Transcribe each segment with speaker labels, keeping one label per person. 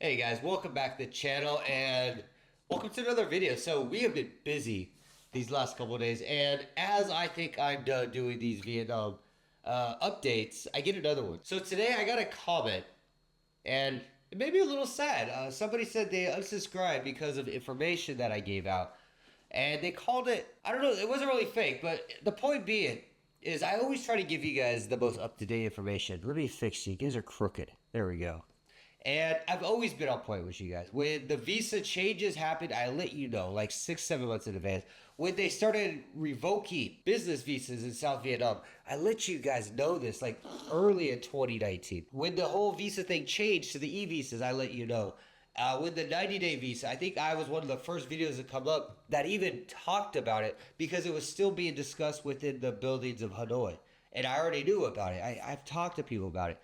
Speaker 1: Hey guys, welcome back to the channel and welcome to another video. So we have been busy these last couple of days, and as I think I'm done doing these Vietnam updates, I get another one. So today I got a comment and it made me a little sad. Somebody said they unsubscribed because of information that I gave out, and they called it, I don't know, it wasn't really fake, but the point being is I always try to give you guys the most up-to-date information. Let me fix you. You guys are crooked. There we go. And I've always been on point with you guys. When the visa changes happened, I let you know like 6-7 months in advance. When they started revoking business visas in South Vietnam, I let you guys know this like early in 2019. When the whole visa thing changed to the e-visas, I let you know. With the 90-day visa, I think I was one of the first videos to come up that even talked about it because it was still being discussed within the buildings of Hanoi. And I already knew about it. I've talked to people about it.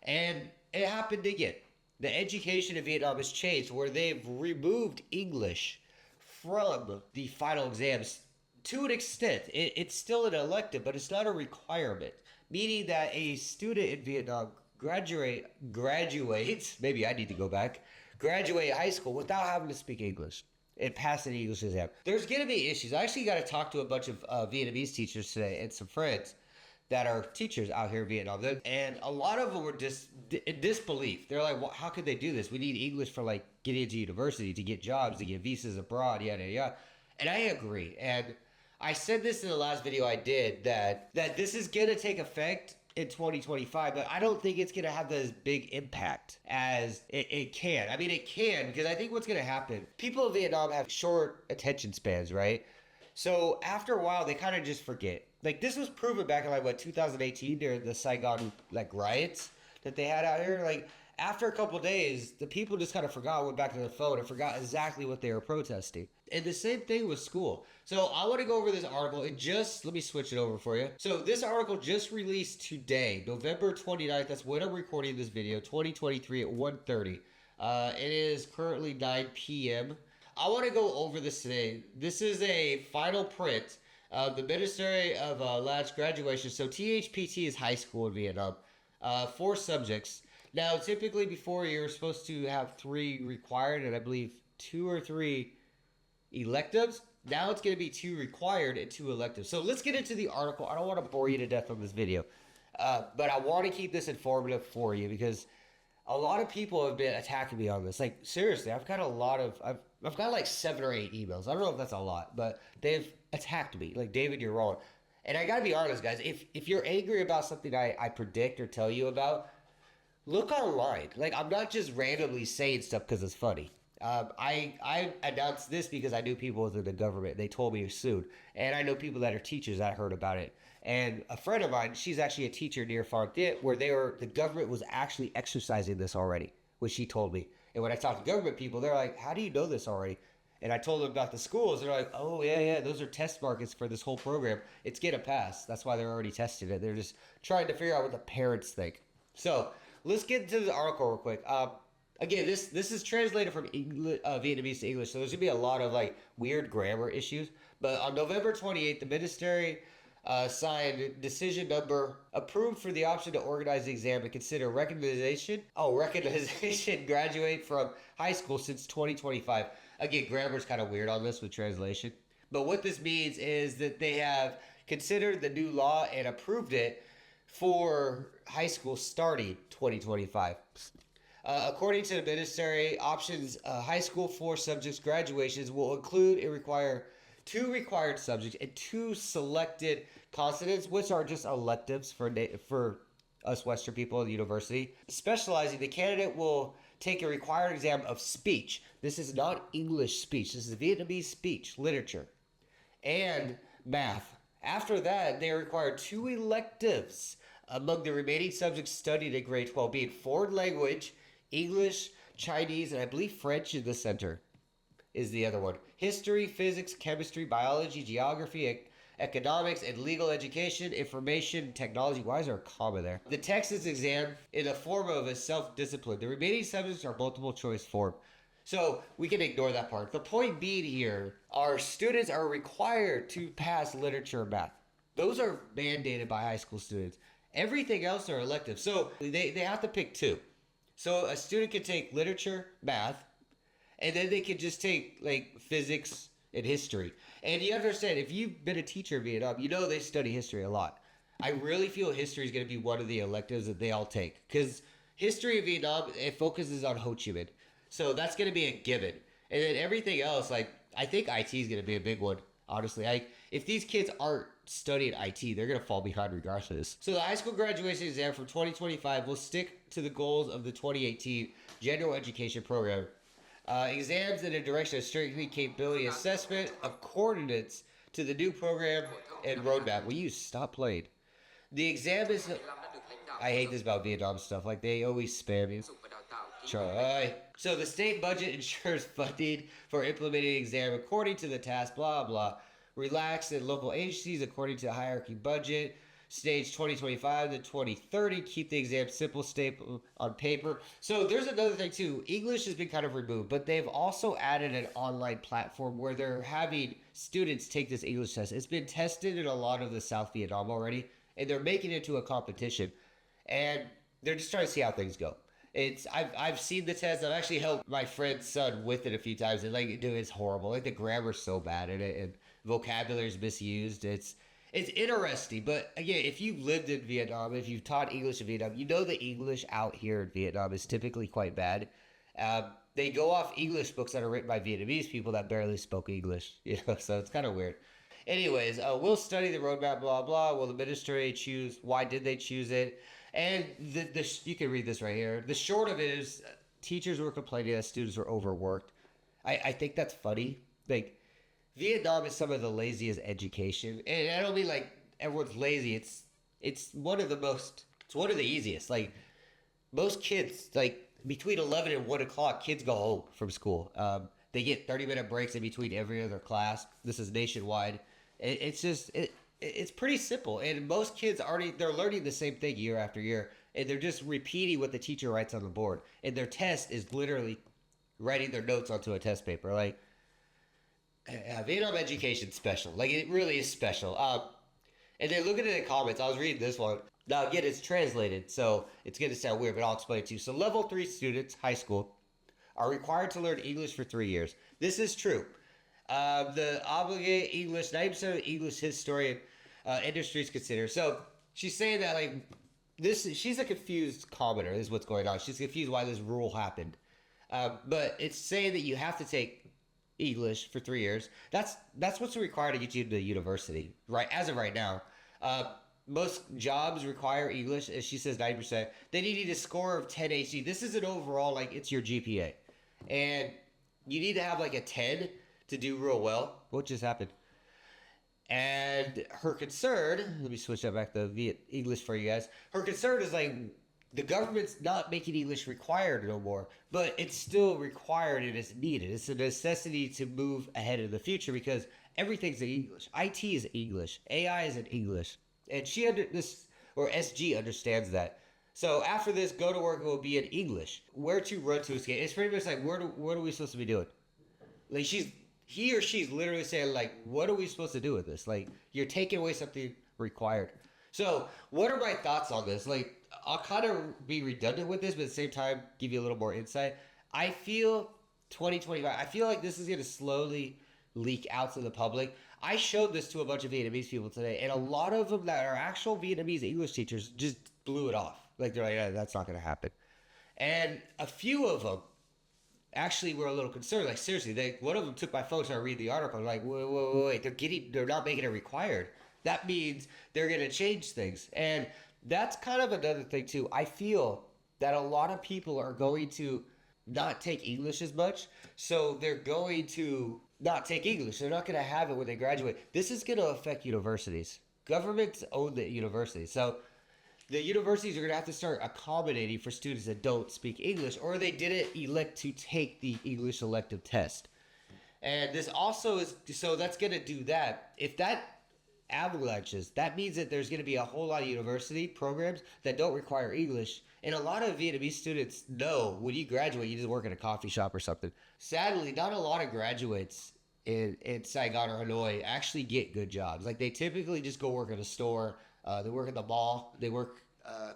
Speaker 1: And it happened again. The education in Vietnam has changed where they've removed English from the final exams to an extent. It's still an elective, but it's not a requirement, meaning that a student in Vietnam graduates, maybe I need to go back, graduate high school without having to speak English and pass an English exam. There's going to be issues. I actually got to talk to a bunch of Vietnamese teachers today and some friends that are teachers out here in Vietnam. And a lot of them were just in disbelief. They're like, well, how could they do this? We need English for like getting into university, to get jobs, to get visas abroad, yada, yada. And I agree. And I said this in the last video I did, that this is going to take effect in 2025, but I don't think it's going to have this big impact as it can. I mean, it can, because I think what's going to happen, people in Vietnam have short attention spans, right? So after a while, they kind of just forget. Like, this was proven back in, like, what, 2018 during the Saigon, like, riots that they had out here. Like, after a couple of days, the people just kind of forgot, went back to their phone and forgot exactly what they were protesting. And the same thing with school. So I want to go over this article. Let me switch it over for you. So this article just released today, November 29th. That's when I'm recording this video, 2023 at 1:30. It is currently 9 p.m. I want to go over this today. This is a final print of the Ministry of Latch Graduation. So THPT is high school in Vietnam. 4 subjects. Now, typically before you're supposed to have 3 required and I believe 2 or 3 electives. Now it's going to be 2 required and 2 electives. So let's get into the article. I don't want to bore you to death on this video. But I want to keep this informative for you because a lot of people have been attacking me on this. Like, seriously, I've got I've got like 7 or 8 emails. I don't know if that's a lot, but they've attacked me. Like, David, you're wrong. And I gotta be honest, guys, if you're angry about something I predict or tell you about, look online. Like, I'm not just randomly saying stuff because it's funny. I announced this because I knew people within the government. They told me soon. And I know people that are teachers that heard about it. And a friend of mine, she's actually a teacher near Phan Thiet, where the government was actually exercising this already, which she told me. And when I talked to government people, they're like, how do you know this already? And I told them about the schools. They're like, oh, yeah, those are test markets for this whole program. It's going to pass. That's why they're already testing it. They're just trying to figure out what the parents think. So let's get into the article real quick. Again, this is translated from Vietnamese to English, so there's going to be a lot of like weird grammar issues. But on November 28th, the ministry signed decision number approved for the option to organize the exam and consider recognition graduate from high school since 2025. Again, grammar's kind of weird on this with translation. But what this means is that they have considered the new law and approved it for high school starting 2025. According to the ministry, options high school 4 subjects graduations will include and require 2 required subjects and 2 selected consonants, which are just electives for us Western people in the university. Specializing, the candidate will take a required exam of speech. This is not English speech. This is Vietnamese speech, literature, and math. After that, they require 2 electives among the remaining subjects studied in grade 12, being foreign language, English, Chinese, and I believe French in the center is the other one. History, physics, chemistry, biology, geography, economics, and legal education, information, technology. Why is there a comma there? The text is exam in the form of a self-discipline. The remaining subjects are multiple choice form. So we can ignore that part. The point being here, our students are required to pass literature and math. Those are mandated by high school students. Everything else are elective. So they have to pick 2. So a student can take literature, math, and then they can just take like physics and history. And you understand, if you've been a teacher in Vietnam, you know they study history a lot. I really feel history is going to be one of the electives that they all take because history of Vietnam, it focuses on Ho Chi Minh, so that's going to be a given. And then everything else, like I think IT is going to be a big one. Honestly, if these kids aren't studying IT, they're going to fall behind regardless. So the high school graduation exam from 2025 will stick to the goals of the 2018 general education program. Exams in a direction of strengthening capability assessment of coordinates to the new program and roadmap. Will you stop playing? The exam is. I hate this about Vietnam stuff. Like they always spam you. Try. So the state budget ensures funding for implementing the exam according to the task. Blah blah. Relax in local agencies according to the hierarchy budget. Stage 2025 to 2030. Keep the exam simple, stable on paper. So there's another thing too. English has been kind of removed, but they've also added an online platform where they're having students take this English test. It's been tested in a lot of the South Vietnam already, and they're making it to a competition, and they're just trying to see how things go. I've seen the test. I've actually helped my friend's son with it a few times, and like, dude, it's horrible. Like the grammar's so bad in it, and vocabulary is misused. It's interesting, but again, if you've lived in Vietnam, if you've taught English in Vietnam, you know the English out here in Vietnam is typically quite bad. They go off English books that are written by Vietnamese people that barely spoke English, so it's kind of weird. Anyways, we'll study the roadmap, blah, blah. Will the ministry choose? Why did they choose it? And you can read this right here. The short of it is teachers were complaining that students were overworked. I think that's funny. Like, Vietnam is some of the laziest education, and I don't mean like everyone's lazy. It's one of the easiest. Like most kids, like between 11 and 1 o'clock, kids go home from school. They get 30-minute breaks in between every other class. This is nationwide. It's pretty simple, and most kids they're learning the same thing year after year, and they're just repeating what the teacher writes on the board, and their test is literally writing their notes onto a test paper. Like. Vietnam education special. Like it really is special. And then looking at the comments, I was reading this one. Now again, it's translated, so it's gonna sound weird, but I'll explain it to you. So level 3 students, high school, are required to learn English for 3 years. This is true. The obligate English, 90% of English history and industries consider. So she's saying that like she's a confused commenter. This is what's going on. She's confused why this rule happened. But it's saying that you have to take English for 3 years. That's what's required to get you to university, right? As of right now, most jobs require English. As she says, 90%. They need a score of 10 HG. This is an overall, like it's your GPA, and you need to have like a 10 to do real well. What just happened? And her concern. Let me switch that back to English for you guys. Her concern is like, the government's not making English required no more, but it's still required and it's needed. It's a necessity to move ahead in the future because everything's in English. IT is English. AI is in English. And SG understands that. So after this, go to work will be in English. Where to run to escape. It's pretty much like, what are we supposed to be doing? Like he or she's literally saying like, what are we supposed to do with this? Like, you're taking away something required. So what are my thoughts on this? Like, I'll kind of be redundant with this, but at the same time, give you a little more insight. I feel 2025, I feel like this is going to slowly leak out to the public. I showed this to a bunch of Vietnamese people today, and a lot of them that are actual Vietnamese English teachers just blew it off. Like, they're like, yeah, that's not going to happen. And a few of them actually were a little concerned. Like, seriously, one of them took my phone to read the article. I'm like, wait, they're not making it required. That means they're going to change things. And that's kind of another thing too. I feel that a lot of people are going to not take English as much. So they're going to not take English. They're not going to have it when they graduate. This is going to affect universities. Governments own the universities. So the universities are going to have to start accommodating for students that don't speak English, or they didn't elect to take the English elective test. And this also is, so that's going to do that. If that avalanches, that means that there's going to be a whole lot of university programs that don't require English, and a lot of Vietnamese students know when you graduate you just work at a coffee shop or something. Sadly, not a lot of graduates in Saigon or Hanoi actually get good jobs. Like, they typically just go work at a store, they work at the mall, they work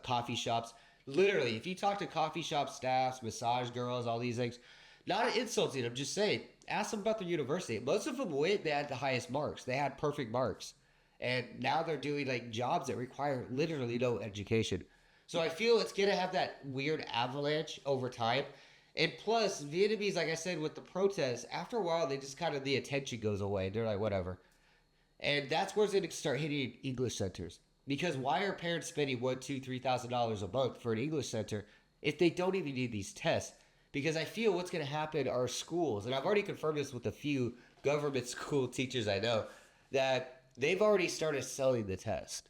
Speaker 1: coffee shops. Literally, if you talk to coffee shop staffs, massage girls, all these things, not insulting them, just saying, ask them about their university. Most of them went, they had the highest marks. They had perfect marks. And now they're doing like jobs that require literally no education. So I feel it's going to have that weird avalanche over time. And plus, Vietnamese, like I said, with the protests, after a while, they just kind of, the attention goes away. They're like, whatever. And that's where it's going to start hitting English centers. Because why are parents spending $1,000, $2,000, $3,000 a month for an English center if they don't even need these tests? Because I feel what's going to happen are schools, and I've already confirmed this with a few government school teachers I know, that they've already started selling the test.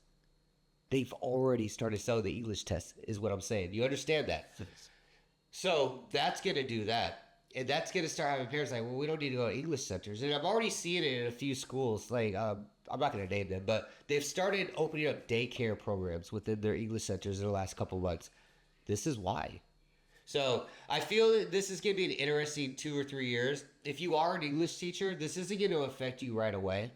Speaker 1: They've already started selling the English test, is what I'm saying. You understand that? So that's going to do that. And that's going to start having parents like, well, we don't need to go to English centers. And I'm already seeing it in a few schools. Like, I'm not going to name them, but they've started opening up daycare programs within their English centers in the last couple of months. This is why. So I feel that this is going to be an interesting 2 or 3 years. If you are an English teacher, this isn't going to affect you right away.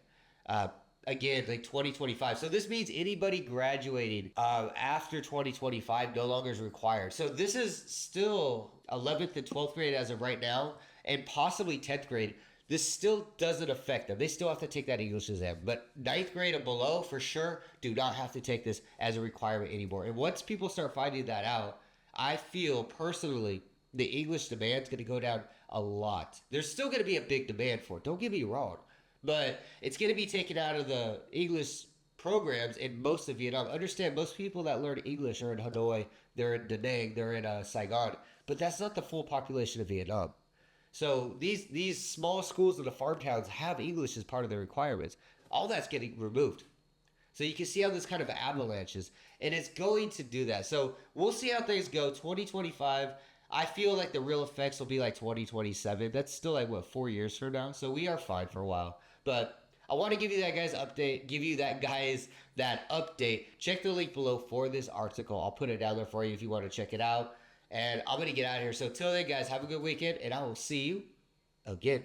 Speaker 1: Again, like 2025. So this means anybody graduating after 2025 no longer is required. So this is still 11th and 12th grade as of right now, and possibly 10th grade. This still doesn't affect them. They still have to take that English exam. But 9th grade and below, for sure, do not have to take this as a requirement anymore. And once people start finding that out, I feel personally the English demand is going to go down a lot. There's still going to be a big demand for it. Don't get me wrong. But it's going to be taken out of the English programs in most of Vietnam. Understand, most people that learn English are in Hanoi, they're in Da Nang, they're in Saigon. But that's not the full population of Vietnam. So these small schools in the farm towns have English as part of their requirements. All that's getting removed. So you can see how this kind of avalanches. And it's going to do that. So we'll see how things go. 2025, I feel like the real effects will be like 2027. That's still like, 4 years from now? So we are fine for a while. But I want to give you that update. Check the link below for this article. I'll put it down there for you if you want to check it out. And I'm going to get out of here. So till then, guys, have a good weekend, and I will see you again.